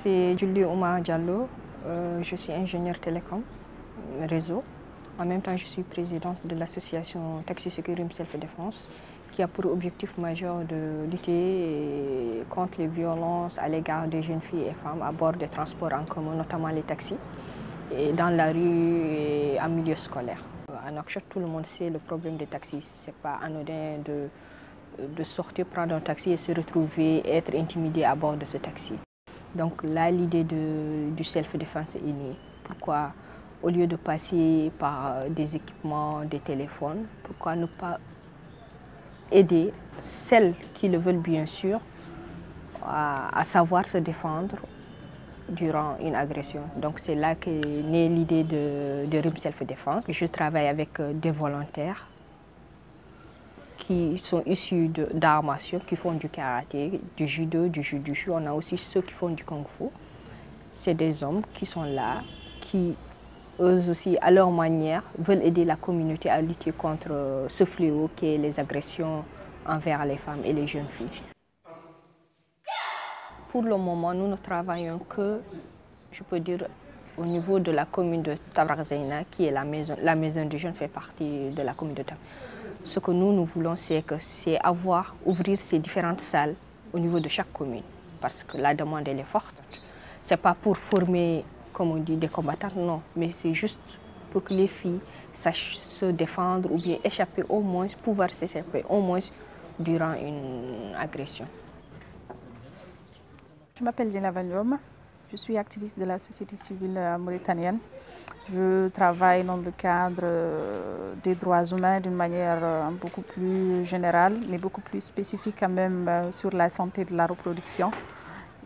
C'est Julie Oumar Diallo, je suis ingénieure télécom, réseau. En même temps, je suis présidente de l'association Taxi Securum Self-Défense, qui a pour objectif majeur de lutter contre les violences à l'égard des jeunes filles et femmes à bord des transports en commun, notamment les taxis, et dans la rue et en milieu scolaire. À Nouakchott, tout le monde sait le problème des taxis. Ce n'est pas anodin de sortir, prendre un taxi et se retrouver, être intimidé à bord de ce taxi. Donc là, l'idée du self-défense est née. Pourquoi, au lieu de passer par des équipements, des téléphones, pourquoi ne pas aider celles qui le veulent bien sûr à savoir se défendre durant une agression. Donc c'est là qu'est née l'idée de RIM Self-Défense. Je travaille avec des volontaires qui sont issus d'arts martiaux, qui font du karaté, du judo, du jujutsu. On a aussi ceux qui font du kung-fu. C'est des hommes qui sont là, qui eux aussi, à leur manière, veulent aider la communauté à lutter contre ce fléau qui est les agressions envers les femmes et les jeunes filles. Pour le moment, nous ne travaillons que, je peux dire, au niveau de la commune de Tabarak-Zeina, qui est la maison des jeunes fait partie de la commune de Tabarak. Ce que nous voulons, c'est ouvrir ces différentes salles au niveau de chaque commune, parce que la demande elle est forte. Ce n'est pas pour former, comme on dit, des combattants, non, mais c'est juste pour que les filles sachent se défendre ou bien échapper au moins, pouvoir s'échapper au moins durant une agression. Je m'appelle Dina Vanium, je suis activiste de la société civile mauritanienne. Je travaille dans le cadre des droits humains d'une manière beaucoup plus générale, mais beaucoup plus spécifique quand même sur la santé de la reproduction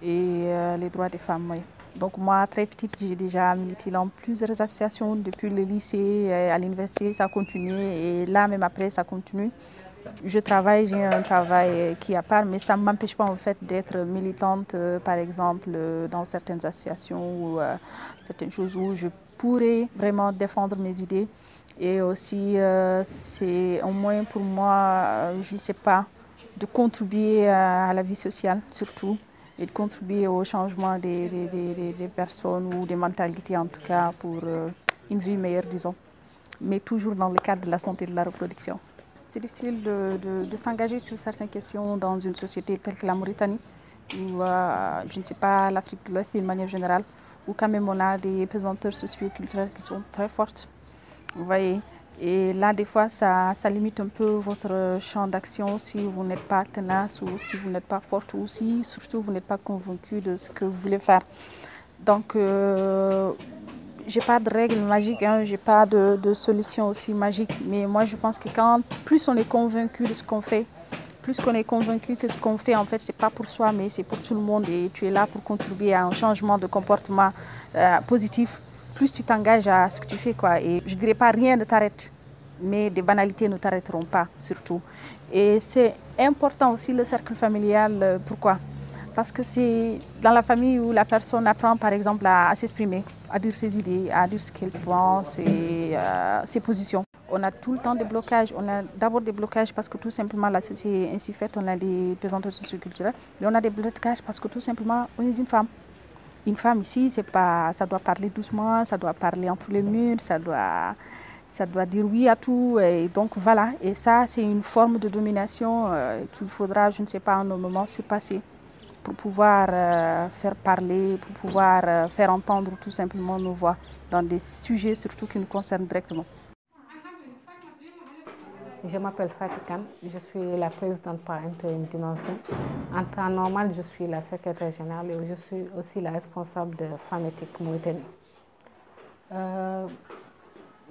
et les droits des femmes. Oui. Donc moi, très petite, j'ai déjà milité dans plusieurs associations depuis le lycée, à l'université, ça a continué et là même après, ça continue. J'ai un travail qui est à part, mais ça ne m'empêche pas en fait d'être militante, par exemple, dans certaines associations ou certaines choses où je pourrais vraiment défendre mes idées. Et aussi, c'est au moins pour moi, je ne sais pas, de contribuer à la vie sociale surtout et de contribuer au changement des personnes ou des mentalités en tout cas pour une vie meilleure, disons, mais toujours dans le cadre de la santé de la reproduction. C'est difficile de s'engager sur certaines questions dans une société telle que la Mauritanie, ou je ne sais pas, l'Afrique de l'Ouest d'une manière générale, où quand même on a des pesanteurs socio-culturelles qui sont très fortes. Vous voyez, et là des fois ça limite un peu votre champ d'action si vous n'êtes pas tenace ou si vous n'êtes pas forte ou si surtout vous n'êtes pas convaincu de ce que vous voulez faire. Donc j'ai pas de règle magique, hein, j'ai pas de solution aussi magique, mais moi je pense que plus on est convaincu de ce qu'on fait, plus qu'on est convaincu que ce qu'on fait en fait c'est pas pour soi mais c'est pour tout le monde et tu es là pour contribuer à un changement de comportement positif, plus tu t'engages à ce que tu fais quoi. Et je dirais pas rien ne t'arrête, mais des banalités ne t'arrêteront pas surtout. Et c'est important aussi le cercle familial, pourquoi ? Parce que c'est dans la famille où la personne apprend par exemple à s'exprimer, à dire ses idées, à dire ce qu'elle pense et ses positions. On a tout le temps des blocages. On a d'abord des blocages parce que tout simplement la société est ainsi faite, on a des pesanteurs socioculturelles, mais on a des blocages parce que tout simplement on est une femme. Une femme ici, ça doit parler doucement, ça doit parler entre les murs, ça doit dire oui à tout. Et donc voilà, et ça c'est une forme de domination qu'il faudra, je ne sais pas, en un moment se passer pour pouvoir faire parler, pour pouvoir faire entendre tout simplement nos voix dans des sujets surtout qui nous concernent directement. Je m'appelle Fatih Kane, je suis la présidente par intérim d'Innovation. En temps normal, je suis la secrétaire générale et je suis aussi la responsable de Femmes Éthiques Mauritanie.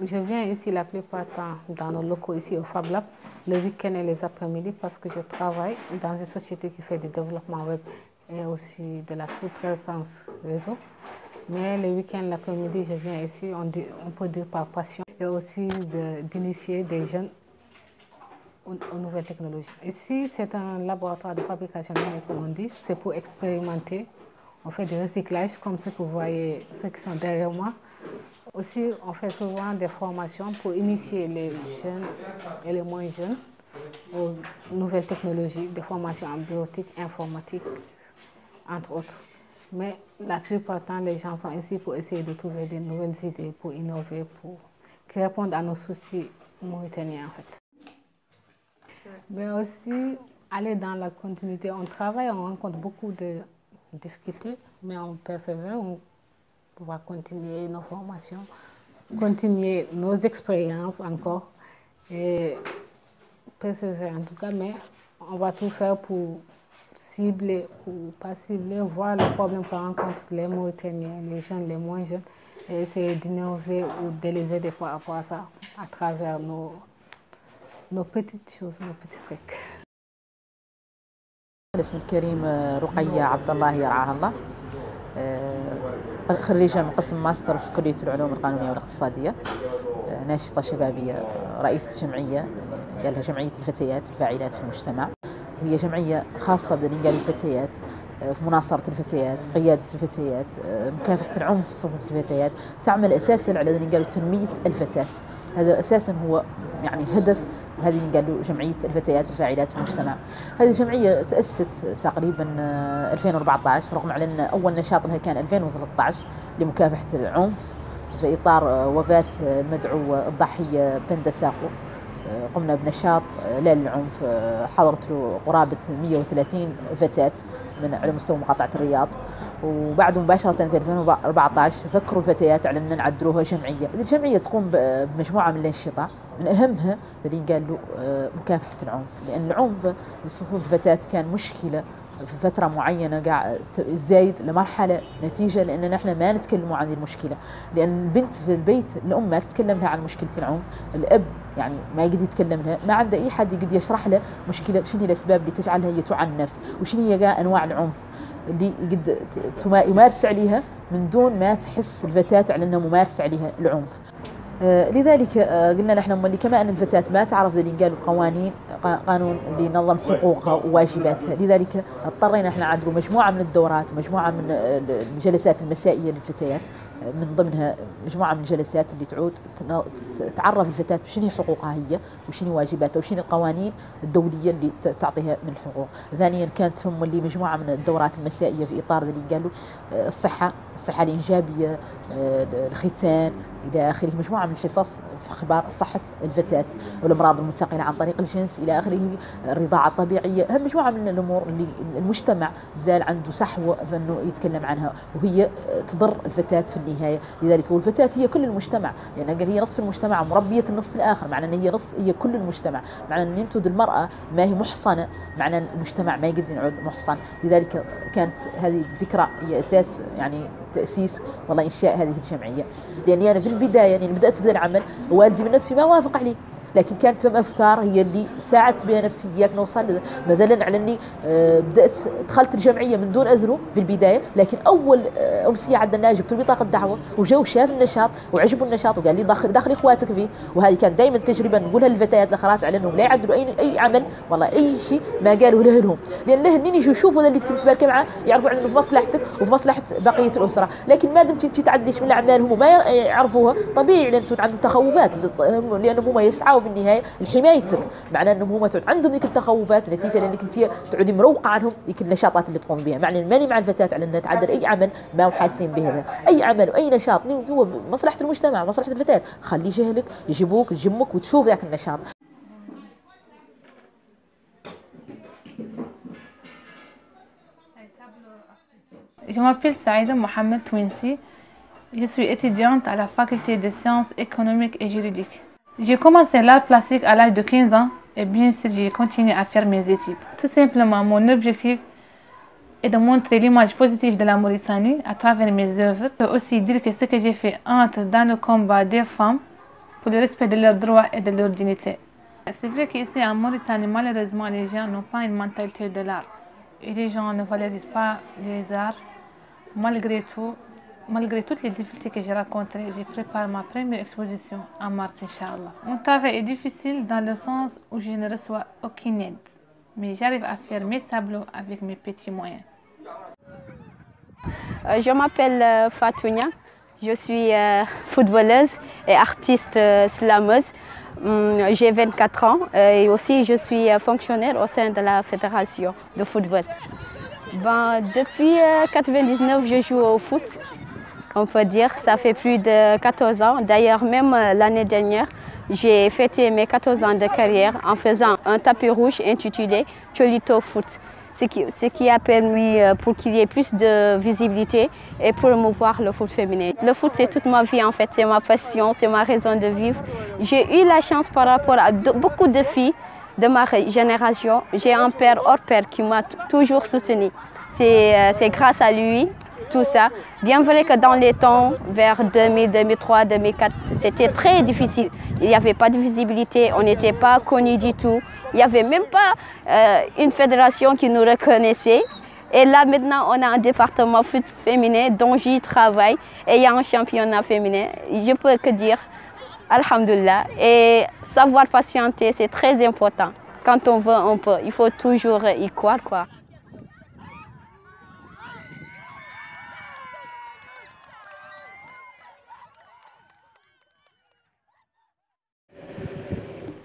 Je viens ici la plupart du temps dans nos locaux ici au Fab Lab, le week-end et les après-midi parce que je travaille dans une société qui fait du développement web et aussi de la sous-traitance réseau. Mais le week-end, l'après-midi, je viens ici, on peut dire par passion, et aussi d'initier des jeunes aux nouvelles technologies. Ici, c'est un laboratoire de fabrication numérique, comme on dit. C'est pour expérimenter. On fait du recyclage, comme ce que vous voyez, ceux qui sont derrière moi. Aussi, on fait souvent des formations pour initier les jeunes et les moins jeunes aux nouvelles technologies, des formations en bureautique, informatique, entre autres. Mais la plupart du temps, les gens sont ici pour essayer de trouver des nouvelles idées, pour innover, qui répondent à nos soucis mauritaniens en fait. Mais aussi, aller dans la continuité. On travaille, on rencontre beaucoup de difficultés, mais on persévère, on va continuer nos formations, continuer nos expériences encore et persévérer en tout cas, mais on va tout faire pour cibler ou pas cibler, voir les problèmes que rencontrent les Mauritaniens, les jeunes, les moins jeunes, et essayer d'innover ou de les aider par rapport à ça, à travers nos petites choses, nos petits trucs. الاسم الكريم رقية عبد الله يرعاها الله، خريجة من قسم ماستر في كلية العلوم القانونية والاقتصادية، ناشطة شبابية، رئيسة جمعية قال لها جمعية الفتيات الفاعلات في المجتمع، وهي جمعية خاصة بالرجال الفتيات في مناصرة الفتيات، قيادة الفتيات، مكافحة العنف في صفوف الفتيات، تعمل أساسا على تنمية الفتاة. هذا أساسا هو يعني هدف هذه قالوا جمعية الفتيات الفاعلات في المجتمع. هذه الجمعية تأسست تقريبا 2014 رغم على أن أول نشاط لها كان 2013 لمكافحة العنف في إطار وفاة المدعو الضحية بندا ساقو. قمنا بنشاط لا للعنف، حضرته قرابة 130 فتاة على مستوى مقاطعة الرياض، وبعد مباشرة في 2014 فكروا الفتيات على أن نعدلوها جمعية. هذه الجمعية تقوم بمجموعة من الأنشطة، من أهمها اللي قالوا مكافحة العنف، لأن العنف في صفوف الفتاة كان مشكلة في فترة معينة قاعد زايد لمرحلة نتيجة لأننا احنا ما نتكلموا عن المشكلة، لأن البنت في البيت الأم ما تتكلم لها عن مشكلة العنف، الأب يعني ما يقدر يتكلم لها، ما عنده أي حد يقدر يشرح له مشكلة شنو هي الأسباب اللي تجعلها هي تعنف وشنو هي أنواع العنف اللي يقد يمارس عليها من دون ما تحس الفتاة على أنها ممارسة عليها العنف. لذلك قلنا نحن اللي كما أن الفتاة ما تعرف اللي قالوا قانون اللي ينظم حقوقها وواجباتها، لذلك اضطرينا احنا نعدلوا مجموعة من الدورات، مجموعة من الجلسات المسائية للفتيات، من ضمنها مجموعة من الجلسات اللي تعود تعرف الفتاة بشنو حقوقها هي وشنو واجباتها وشنو القوانين الدولية اللي تعطيها من حقوق. ثانيا كانت ثم اللي مجموعة من الدورات المسائية في إطار اللي قالوا الصحة الإنجابية، الختان إلى آخره، مجموعة من الحصص في اختبار صحة الفتاة والأمراض المنتقلة عن طريق الجنس إلى آخره، الرضاعة الطبيعية، هم مجموعة من الأمور اللي المجتمع بزال عنده صحوة فإنه يتكلم عنها وهي تضر الفتاة في النهاية. لذلك والفتاة هي كل المجتمع، لأن يعني هي نصف المجتمع مربية النصف الآخر، معنى أن هي كل المجتمع، معنى أن ينتج المرأة ما هي محصنة، معنى أن المجتمع ما يقدر يعود محصن. لذلك كانت هذه الفكرة هي أساس يعني تأسيس والله إنشاء هذه الجمعية، لأني أنا في البداية يعني بدأت في العمل والدي من نفسي ما وافق عليه، لكن كانت فم أفكار هي اللي ساعدت بها نفسيات نوصل مثلا على أني بدأت دخلت الجمعية من دون أذنه في البداية، لكن أول أمسية عدلناها جبت له بطاقة دعوة وجو شاف النشاط وعجبه النشاط وقال لي دخل إخواتك فيه. وهذه كانت دائما تجربة نقولها للفتيات الأخرات على أنهم لا يعدلوا أي عمل والله أي شيء ما قالوا لهم، لأن لهن يجوا يشوفوا اللي تبارك معاه يعرفوا أنه في مصلحتك وفي مصلحة بقية الأسرة، لكن ما دمت أنت تعدليش من أعمالهم وما يعرفوها طبيعي لأن عندهم تخوفات، لأنهم هم يسعوا في النهاية لحمايتك، معنى أنهم هم عندهم ذيك التخوفات نتيجة لأنك أنت تعودي مروقة عنهم ذيك النشاطات اللي تقوم بها. معنى ماني مع الفتاة على أنها تعدل أي عمل ما هو حاسين بهذا، أي عمل وأي نشاط هو مصلحة المجتمع مصلحة الفتاة، خلي جهلك يجيبوك تجمك وتشوف ذاك النشاط. Je m'appelle Saïda Mohamed Touinsi. Je suis étudiante à la faculté de sciences économiques et juridiques. J'ai commencé l'art plastique à l'âge de 15 ans et bien sûr j'ai continué à faire mes études. Tout simplement mon objectif est de montrer l'image positive de la Mauritanie à travers mes œuvres. Je peux aussi dire que ce que j'ai fait entre dans le combat des femmes pour le respect de leurs droits et de leur dignité. C'est vrai qu'ici en Mauritanie malheureusement les gens n'ont pas une mentalité de l'art et les gens ne valorisent pas les arts. Malgré toutes les difficultés que j'ai rencontrées, je prépare ma première exposition en mars, Inch'Allah. Mon travail est difficile dans le sens où je ne reçois aucune aide, mais j'arrive à faire mes tableaux avec mes petits moyens. Je m'appelle Fatounia, je suis footballeuse et artiste slameuse. J'ai 24 ans et aussi je suis fonctionnaire au sein de la fédération de football. Depuis 1999, je joue au foot. On peut dire, ça fait plus de 14 ans. D'ailleurs, même l'année dernière, j'ai fêté mes 14 ans de carrière en faisant un tapis rouge intitulé Cholito Foot, ce qui a permis pour qu'il y ait plus de visibilité et promouvoir le foot féminin. Le foot, c'est toute ma vie en fait, c'est ma passion, c'est ma raison de vivre. J'ai eu la chance par rapport à beaucoup de filles de ma génération. J'ai un père hors pair qui m'a toujours soutenue. C'est grâce à lui. Tout ça. Bien vrai que dans les temps, vers 2000, 2003, 2004, c'était très difficile. Il n'y avait pas de visibilité, on n'était pas connus du tout. Il n'y avait même pas une fédération qui nous reconnaissait. Et là, maintenant, on a un département foot féminin dont j'y travaille. Et il y a un championnat féminin. Je peux que dire, alhamdoulilah. Et savoir patienter, c'est très important. Quand on veut, on peut. Il faut toujours y croire, quoi.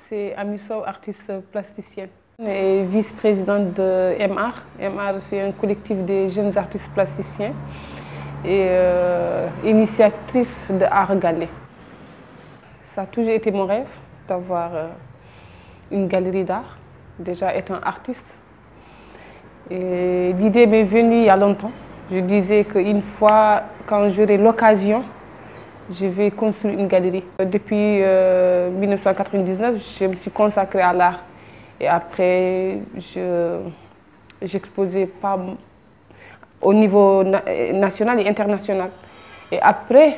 C'est Amiso, artiste plasticienne et vice-présidente de MR. MR, c'est un collectif des jeunes artistes plasticiens et initiatrice de Art Galé. Ça a toujours été mon rêve d'avoir une galerie d'art, déjà étant artiste. Et l'idée m'est venue il y a longtemps. Je disais qu'une fois, quand j'aurai l'occasion, je vais construire une galerie. Depuis 1999, je me suis consacrée à l'art. Et après, j'exposais pas au niveau national et international. Et après,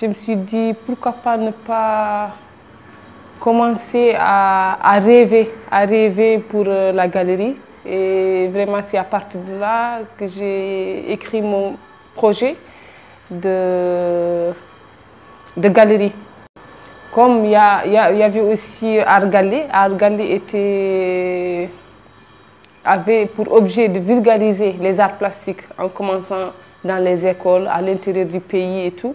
je me suis dit pourquoi pas ne pas commencer à rêver pour la galerie. Et vraiment, c'est à partir de là que j'ai écrit mon projet de galerie. Comme il y avait aussi Art Galé, Art Galé avait pour objet de vulgariser les arts plastiques en commençant dans les écoles, à l'intérieur du pays et tout.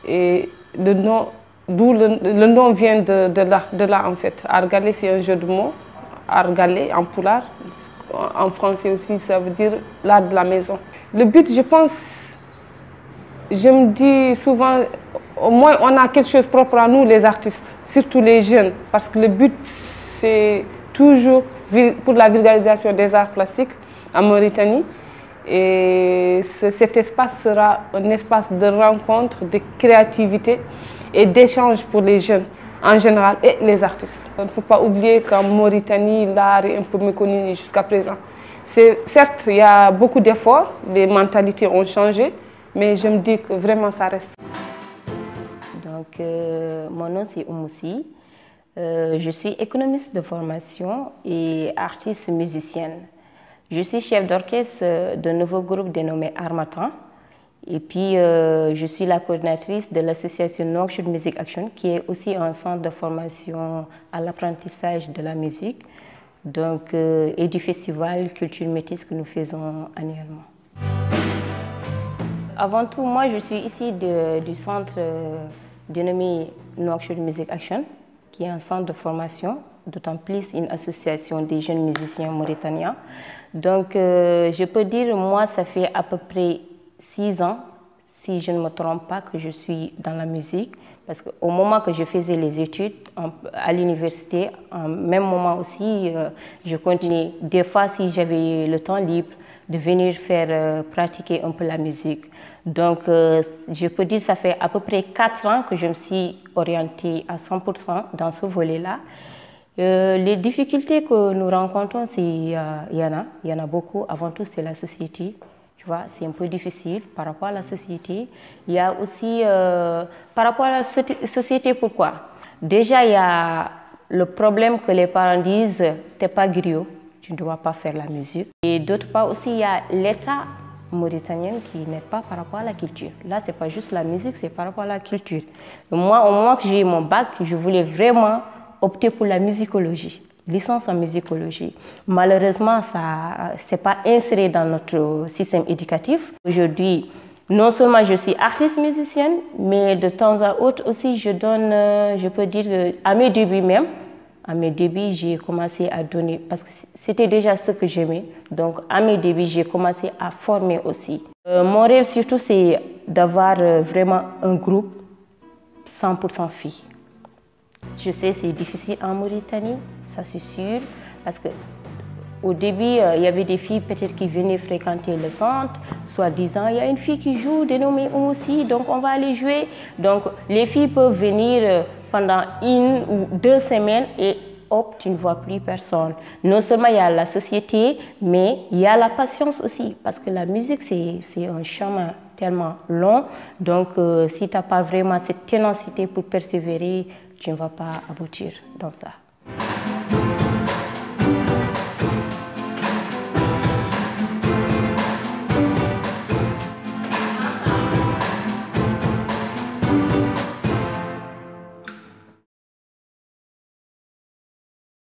Et le nom vient de là en fait. Art Galé, c'est un jeu de mots. Art Galé en pulaar, en français aussi, ça veut dire l'art de la maison. Le but, je pense, je me dis souvent, au moins on a quelque chose propre à nous les artistes, surtout les jeunes, parce que le but c'est toujours pour la vulgarisation des arts plastiques en Mauritanie. Et cet espace sera un espace de rencontre, de créativité et d'échange pour les jeunes en général et les artistes. Il ne faut pas oublier qu'en Mauritanie, l'art est un peu méconnu jusqu'à présent. Certes, il y a beaucoup d'efforts, les mentalités ont changé, mais je me dis que vraiment ça reste. Donc, mon nom c'est Oumoussi. Je suis économiste de formation et artiste musicienne. Je suis chef d'orchestre d'un nouveau groupe dénommé Harmattan. Et puis, je suis la coordinatrice de l'association Nouakchott Music Action, qui est aussi un centre de formation à l'apprentissage de la musique, donc, et du festival Culture Métis que nous faisons annuellement. Avant tout, moi, je suis ici du centre dénommé Nouakchott Music Action, qui est un centre de formation, d'autant plus une association des jeunes musiciens mauritaniens. Donc, je peux dire, moi, ça fait à peu près 6 ans, si je ne me trompe pas, que je suis dans la musique. Parce qu'au moment que je faisais les études à l'université, en même moment aussi, je continuais. Des fois, si j'avais le temps libre, de venir faire pratiquer un peu la musique. Donc, je peux dire que ça fait à peu près 4 ans que je me suis orientée à 100% dans ce volet-là. Les difficultés que nous rencontrons, il y en a beaucoup. Avant tout, c'est la société. Tu vois, c'est un peu difficile par rapport à la société. Il y a aussi, par rapport à la société, pourquoi? Déjà, il y a le problème que les parents disent, t'es pas griot, tu ne dois pas faire la musique. Et d'autre part aussi, il y a l'État mauritanien qui n'est pas par rapport à la culture. Là, c'est pas juste la musique, c'est par rapport à la culture. Moi, au moment que j'ai eu mon bac, je voulais vraiment opter pour la musicologie. Licence en musicologie. Malheureusement, ça n'est pas inséré dans notre système éducatif. Aujourd'hui, non seulement je suis artiste musicienne, mais de temps à autre aussi, je donne, je peux dire, à mes débuts même, À mes débuts, j'ai commencé à donner, parce que c'était déjà ce que j'aimais. Donc, à mes débuts, j'ai commencé à former aussi. Mon rêve, surtout, c'est d'avoir vraiment un groupe 100% filles. Je sais, c'est difficile en Mauritanie, ça c'est sûr, parce qu'au début, il y avait des filles peut-être qui venaient fréquenter le centre, soit disant, il y a une fille qui joue, dénommée aussi, donc on va aller jouer. Donc, les filles peuvent venir pendant 1 ou 2 semaines et hop, tu ne vois plus personne. Non seulement il y a la société, mais il y a la patience aussi, parce que la musique, c'est un chemin tellement long. Donc, si tu n'as pas vraiment cette ténacité pour persévérer, tu ne vas pas aboutir dans ça.